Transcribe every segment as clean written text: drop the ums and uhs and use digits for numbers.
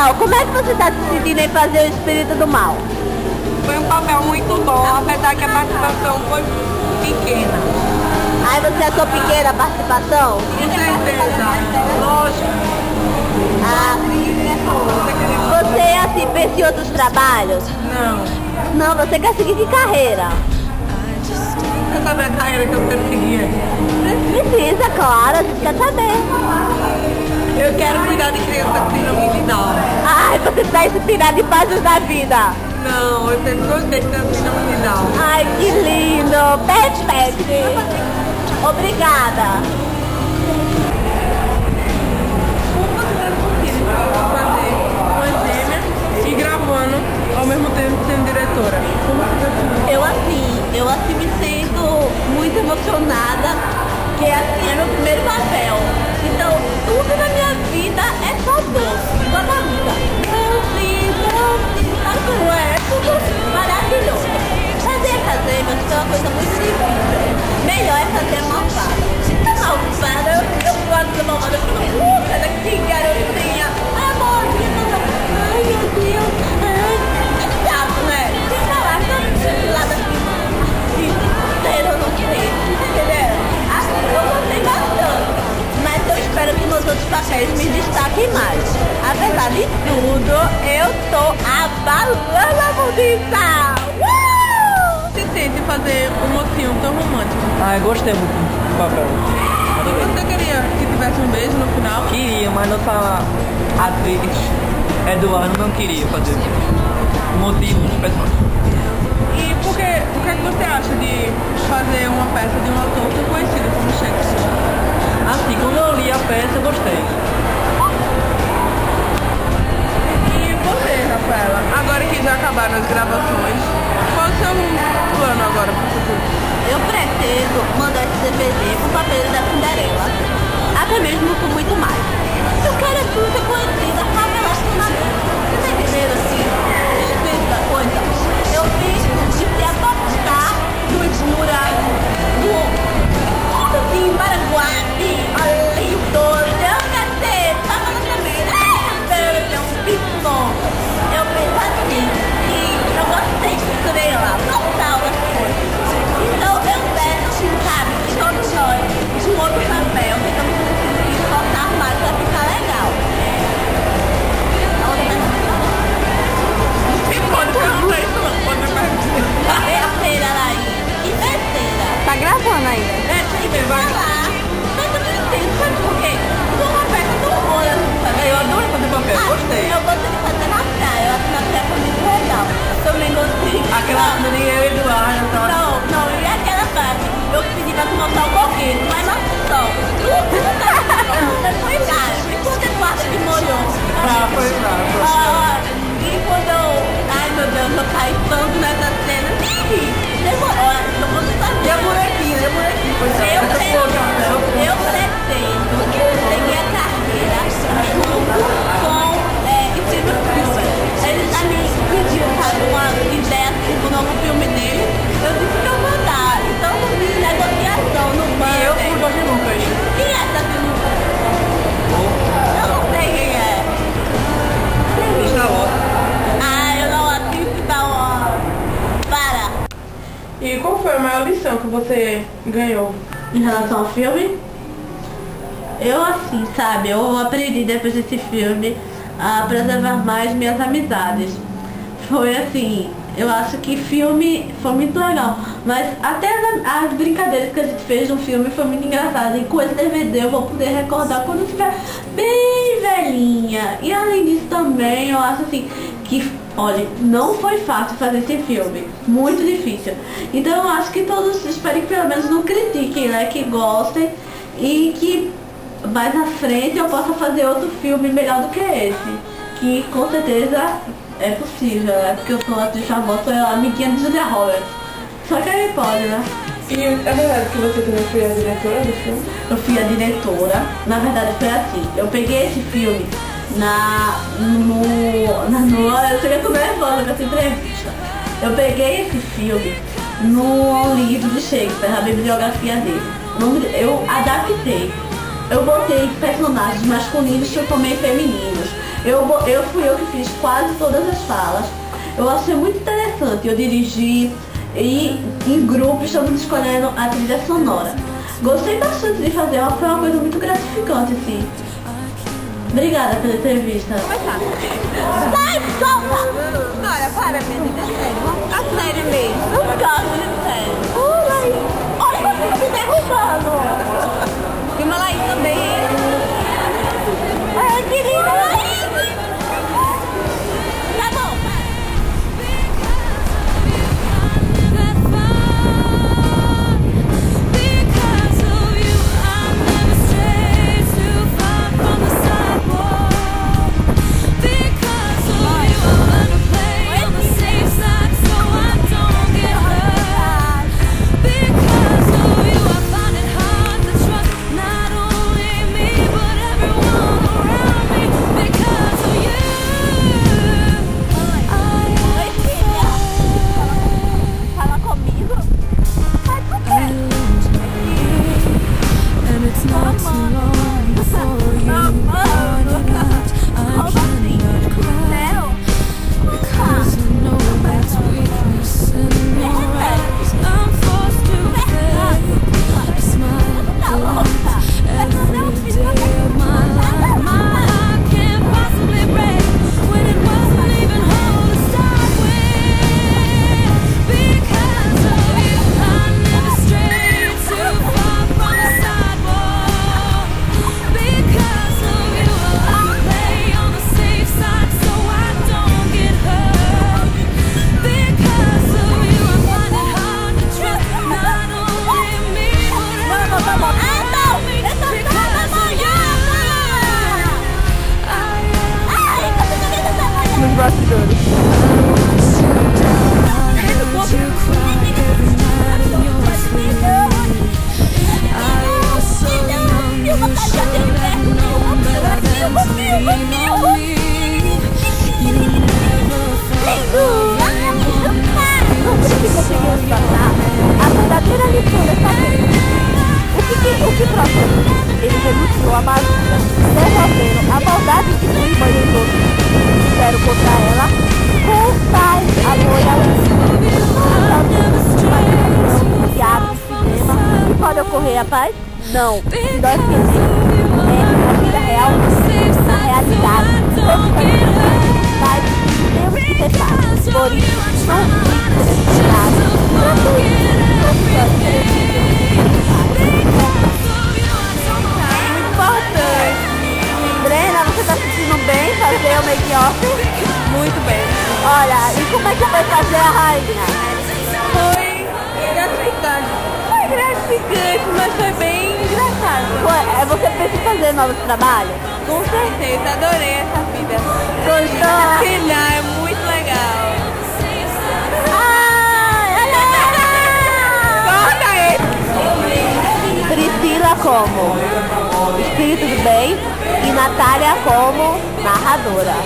mal. Como é que você está se sentindo em fazer o Espírito do Mal? Foi um papel muito bom, apesar que a participação foi pequena. Aí você achou pequena a participação? Com certeza, lógico. Ah, você assim pensa em outros trabalhos? Não. Não, você quer seguir que carreira? Você sabe a carreira que eu quero seguir? Precisa, claro, a gente quer saber. Eu quero cuidar de criança com síndrome de Down. Ai, você está inspirada em fases da vida. Não, eu sempre gostei de ter síndrome de Down. Ai, que lindo. Pet. Obrigada. Fazer uma gêmea e gravando ao mesmo tempo sendo diretora. Eu assim me sinto muito emocionada, que assim é meu primeiro papel. Então tudo na minha vida é só doce, igual a vida. Sabe como é? É tudo maravilhoso. Fazer gêmeas é uma coisa muito difícil. Melhor é fazer malvada. Malvada, eu gosto de malvada, eu fico daqui, garotinha. Amorzinho, ai meu Deus, ai, é chato, né? Tem que falar tanto lá daqui. Eu não sei, entendeu? Eu gostei bastante, mas eu espero que nos outros papéis me destaquem mais. Apesar de tudo, eu tô abalando a mudança! Se sente fazer um mocinho tão romântico? Ah, eu gostei muito do papel. E você queria que tivesse um beijo no final? Queria, mas nossa atriz Eduardo não queria fazer. O motivo dos personagens. E o que é que você acha de fazer uma peça de um autor tão conhecido como Shakespeare? Assim, quando eu li a peça, eu gostei. E você, Rafaela, agora que já acabaram as gravações, qual é o seu plano agora para o futuro? Eu pretendo mandar esse DVD com papel da Cinderela, até mesmo com muito mais. Eu quero é tudo ser conhecida, sabe, relacionamento. Você tá entendendo assim? Espírito da coisa. Eu fiz de ser a popstar do Ibura, do assim, Paraguai, ali, doido. Eu quero ser, tá falando também, né? Um pitbull. Eu penso assim, e eu gostei de Cinderela, total das coisas. Então eu peço, assim, sabe, que todos nós, de um outro papel, tentamos conseguir soltar mais pra ficar legal. E pode perguntar isso não, pode perguntar. Terceira, Laís. Que terceira? Tá gravando ainda? Tem que falar. Mas eu não entendo, sabe por quê? Porque uma peça tão boa, Eu adoro fazer papel, gostei. eu gostei de fazer na praia, eu acho que na praia foi muito legal. Eu também gostei. Aquela nem eu e Eduardo, então. Não, e aquela parte? Eu pedi pra tu montar o coqueiro, mas não só. Tudo foi lá. E quando Eduardo me molhou? Ah, foi bravo. E quando eu... Ai, meu Deus, eu caí tanto nessa cena. Demorou, eu vou te fazer. E a bonequinha, foi Eu pretendo seguir a carreira junto com Steven Spielberg. Ele já me pediu, sabe, uma ideia do novo filme dele. Eu disse que eu vou dar. Então eu fiz negociação no banco. E eu fui Jorge Lucas. Quem é essa Lucas? Eu não sei quem é. Está ótimo. Ah, eu não assisto da hora. Para. E qual foi a maior lição que você ganhou? Em relação ao filme, eu assim, sabe, eu aprendi depois desse filme a preservar mais minhas amizades. Foi assim, eu acho que filme foi muito legal, mas até as brincadeiras que a gente fez no filme foi muito engraçado. E com esse DVD eu vou poder recordar quando eu estiver bem velhinha. E além disso também, eu acho assim, que, olha, não foi fácil fazer esse filme, muito difícil. Então eu acho que todos, espero que pelo menos não critiquem, né, que gostem e que mais à frente eu possa fazer outro filme melhor do que esse, que com certeza é possível, né, porque eu sou atriz famosa, sou a amiguinha de Julia Roberts, só que aí pode, né. E é verdade que você também foi a diretora do filme? Eu fui a diretora, na verdade foi assim, eu peguei esse filme eu cheguei tão nervosa com essa entrevista. Eu peguei esse filme no livro de Shakespeare, na bibliografia dele. Eu adaptei. Eu botei personagens masculinos que eu tomei femininos. Fui eu que fiz quase todas as falas. Eu achei muito interessante. Eu dirigi e em grupo estamos escolhendo a trilha sonora. Gostei bastante de fazer, foi uma coisa muito gratificante, assim. Obrigada pela entrevista. Sai, solta! Olha, para, menina, é sério. A sério mesmo. Não gosto de sério. Olha, você tá me derrubando. E uma Laís também. Ai, querida, Laís. Tá bom. A verdadeira lição dessa vez. O que procede? Ele renunciou à bagunça, devolvendo a maldade que sua irmã e os outros fizeram contra ela, com paz, amor e alegria. Teatro, cinema, e pode ocorrer a paz? Não, se nós queremos é a vida real, a realidade, mas temos que ter paz. Por isso, não fique pressionado. Brena, você tá se sentindo bem fazer o make-off? Muito bem. Olha, e como é que foi fazer a rainha? Foi gratificante. Foi gratificante, mas foi bem engraçado. Você pensa em fazer novos trabalhos? Com certeza, adorei essa vida. Gostou? Final é muito legal. Priscila como espírito do bem e Natália como narradora.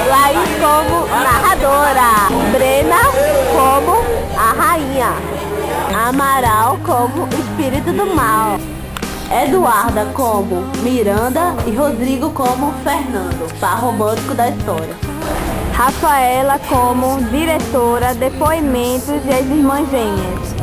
Laís como narradora. Brena como a rainha. Amaral como espírito do mal. Eduarda como Miranda e Rodrigo como Fernando, par romântico da história. Rafaela como diretora, depoimentos e as irmãs gêmeas.